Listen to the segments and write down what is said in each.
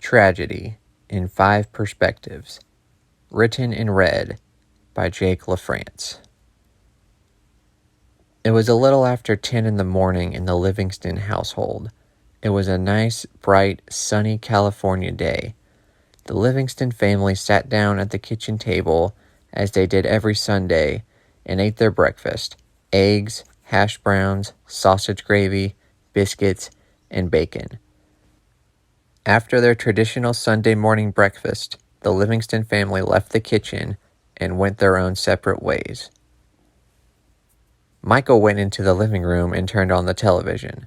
Tragedy in 5 Perspectives. Written in red by Jake LaFrance. It was a little after 10 in the morning in the Livingston household. It was a nice, bright, sunny California day. The Livingston family sat down at the kitchen table, as they did every Sunday, and ate their breakfast: eggs, hash browns, sausage gravy, biscuits, and bacon. After their traditional Sunday morning breakfast, the Livingston family left the kitchen and went their own separate ways. Michael went into the living room and turned on the television.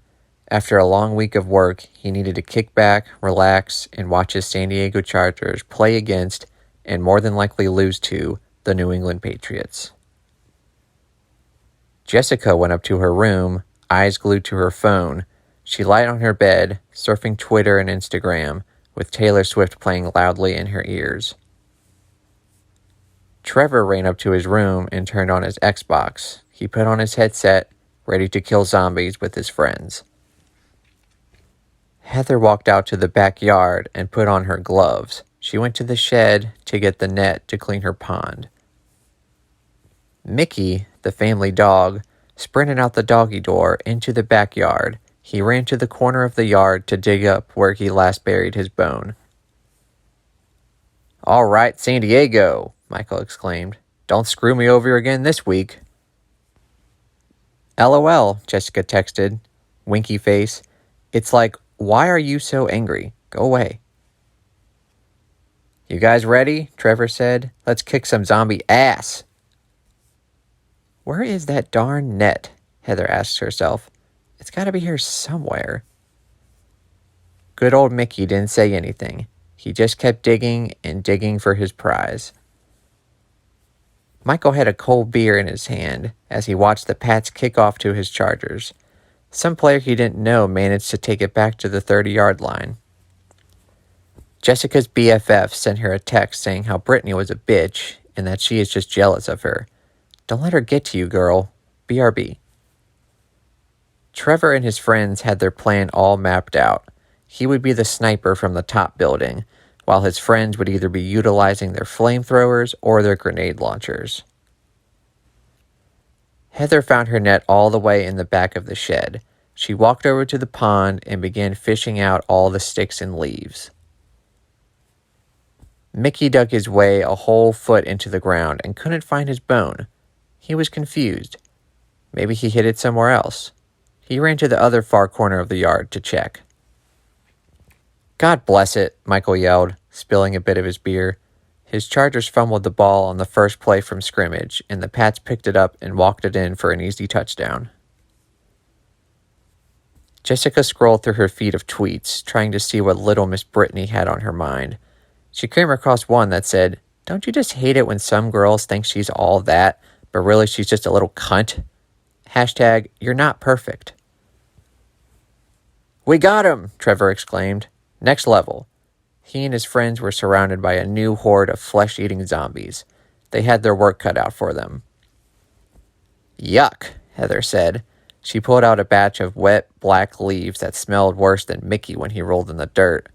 After a long week of work, he needed to kick back, relax, and watch his San Diego Chargers play against, and more than likely lose to, the New England Patriots. Jessica went up to her room, eyes glued to her phone. She lay on her bed, surfing Twitter and Instagram, with Taylor Swift playing loudly in her ears. Trevor ran up to his room and turned on his Xbox. He put on his headset, ready to kill zombies with his friends. Heather walked out to the backyard and put on her gloves. She went to the shed to get the net to clean her pond. Mickey, the family dog, sprinted out the doggy door into the backyard. He ran to the corner of the yard to dig up where he last buried his bone. "All right, San Diego," Michael exclaimed. "Don't screw me over again this week." "LOL," Jessica texted, winky face. "It's like, why are you so angry? Go away." "You guys ready?" Trevor said. "Let's kick some zombie ass." "Where is that darn net?" Heather asked herself. "It's got to be here somewhere." Good old Mickey didn't say anything. He just kept digging and digging for his prize. Michael had a cold beer in his hand as he watched the Pats kick off to his Chargers. Some player he didn't know managed to take it back to the 30-yard line. Jessica's BFF sent her a text saying how Brittany was a bitch and that she is just jealous of her. "Don't let her get to you, girl. BRB. Trevor and his friends had their plan all mapped out. He would be the sniper from the top building, while his friends would either be utilizing their flamethrowers or their grenade launchers. Heather found her net all the way in the back of the shed. She walked over to the pond and began fishing out all the sticks and leaves. Mickey dug his way a whole foot into the ground and couldn't find his bone. He was confused. Maybe he hid it somewhere else. He ran to the other far corner of the yard to check. "God bless it," Michael yelled, spilling a bit of his beer. His Chargers fumbled the ball on the first play from scrimmage, and the Pats picked it up and walked it in for an easy touchdown. Jessica scrolled through her feed of tweets, trying to see what little Miss Brittany had on her mind. She came across one that said, "Don't you just hate it when some girls think she's all that, but really she's just a little cunt? Hashtag, you're not perfect." "We got him!" Trevor exclaimed. "Next level." He and his friends were surrounded by a new horde of flesh-eating zombies. They had their work cut out for them. "Yuck," Heather said. She pulled out a batch of wet, black leaves that smelled worse than Mickey when he rolled in the dirt.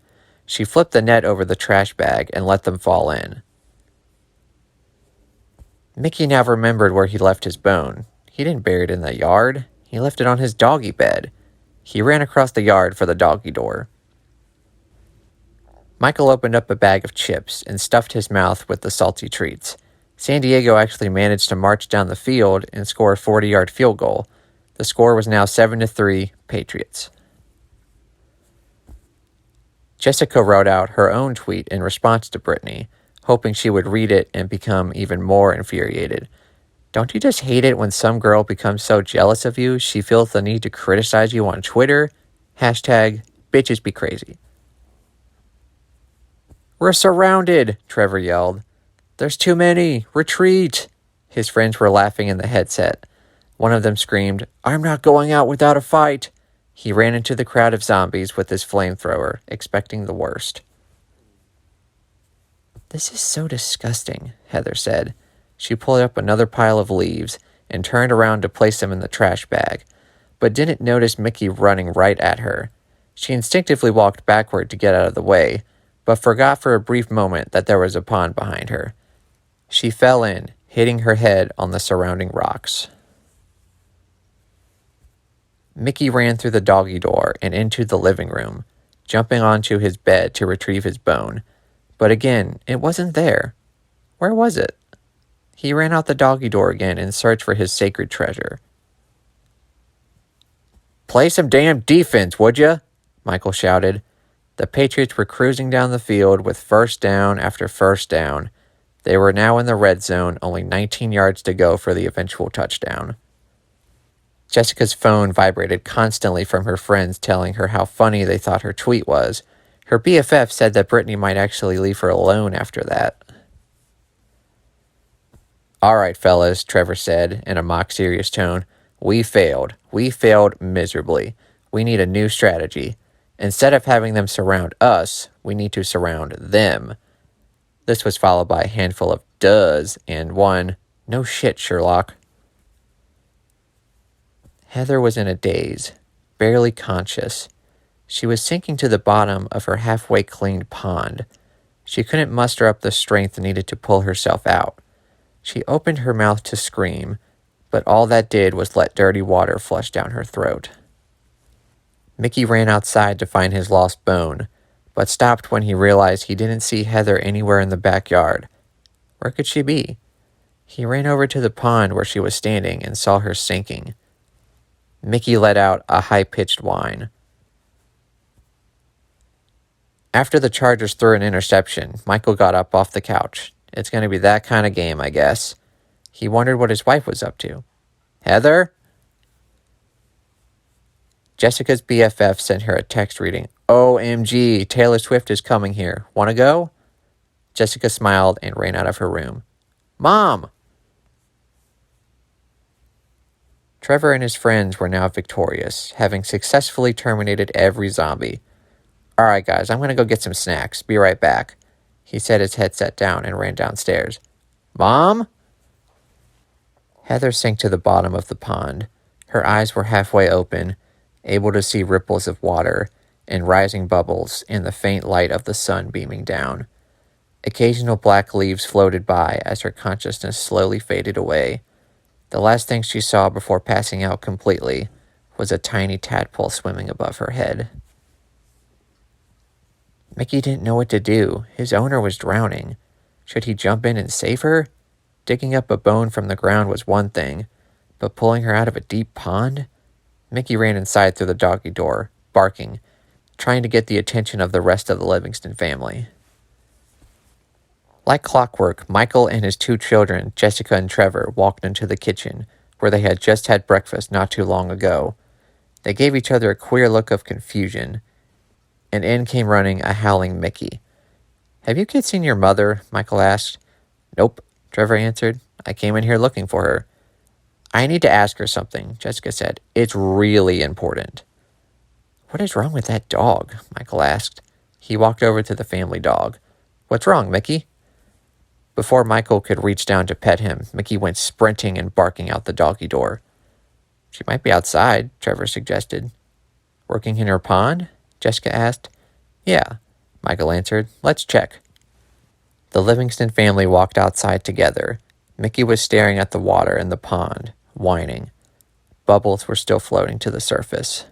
She flipped the net over the trash bag and let them fall in. Mickey now remembered where he left his bone. He didn't bury it in the yard. He left it on his doggy bed. He ran across the yard for the doggy door. Michael opened up a bag of chips and stuffed his mouth with the salty treats. San Diego actually managed to march down the field and score a 40-yard field goal. The score was now 7-3, Patriots. Jessica wrote out her own tweet in response to Brittany, hoping she would read it and become even more infuriated. "Don't you just hate it when some girl becomes so jealous of you she feels the need to criticize you on Twitter? Hashtag, bitches be crazy." "We're surrounded," Trevor yelled. "There's too many. Retreat." His friends were laughing in the headset. One of them screamed, "I'm not going out without a fight." He ran into the crowd of zombies with his flamethrower, expecting the worst. "This is so disgusting," Heather said. She pulled up another pile of leaves and turned around to place them in the trash bag, but didn't notice Mickey running right at her. She instinctively walked backward to get out of the way, but forgot for a brief moment that there was a pond behind her. She fell in, hitting her head on the surrounding rocks. Mickey ran through the doggy door and into the living room, jumping onto his bed to retrieve his bone. But again, it wasn't there. Where was it? He ran out the doggy door again in search for his sacred treasure. "Play some damn defense, would ya?" Michael shouted. The Patriots were cruising down the field with first down after first down. They were now in the red zone, only 19 yards to go for the eventual touchdown. Jessica's phone vibrated constantly from her friends telling her how funny they thought her tweet was. Her BFF said that Brittany might actually leave her alone after that. "All right, fellas," Trevor said in a mock serious tone. We failed. We failed miserably. We need a new strategy. Instead of having them surround us, we need to surround them." This was followed by a handful of duhs and one, "No shit, Sherlock." Heather was in a daze, barely conscious. She was sinking to the bottom of her halfway cleaned pond. She couldn't muster up the strength needed to pull herself out. She opened her mouth to scream, but all that did was let dirty water flush down her throat. Mickey ran outside to find his lost bone, but stopped when he realized he didn't see Heather anywhere in the backyard. Where could she be? He ran over to the pond where she was standing and saw her sinking. Mickey let out a high-pitched whine. After the Chargers threw an interception, Michael got up off the couch. It's going to be that kind of game, I guess. He wondered what his wife was up to. "Heather?" Jessica's BFF sent her a text reading, "OMG, Taylor Swift is coming here. Want to go?" Jessica smiled and ran out of her room. "Mom!" Trevor and his friends were now victorious, having successfully terminated every zombie. "All right, guys, I'm going to go get some snacks. Be right back." He set his headset down and ran downstairs. "Mom?" Heather sank to the bottom of the pond. Her eyes were halfway open, able to see ripples of water and rising bubbles in the faint light of the sun beaming down. Occasional black leaves floated by as her consciousness slowly faded away. The last thing she saw before passing out completely was a tiny tadpole swimming above her head. Mickey didn't know what to do. His owner was drowning. Should he jump in and save her? Digging up a bone from the ground was one thing, but pulling her out of a deep pond? Mickey ran inside through the doggy door, barking, trying to get the attention of the rest of the Livingston family. Like clockwork, Michael and his two children, Jessica and Trevor, walked into the kitchen, where they had just had breakfast not too long ago. They gave each other a queer look of confusion, and in came running a howling Mickey. "Have you kids seen your mother?" Michael asked. "Nope," Trevor answered. "I came in here looking for her." "I need to ask her something," Jessica said. "It's really important." "What is wrong with that dog?" Michael asked. He walked over to the family dog. "What's wrong, Mickey?" Before Michael could reach down to pet him, Mickey went sprinting and barking out the doggy door. "She might be outside," Trevor suggested. "Working in her pond?" Jessica asked. "Yeah," Michael answered. "Let's check." The Livingston family walked outside together. Mickey was staring at the water in the pond, whining. Bubbles were still floating to the surface.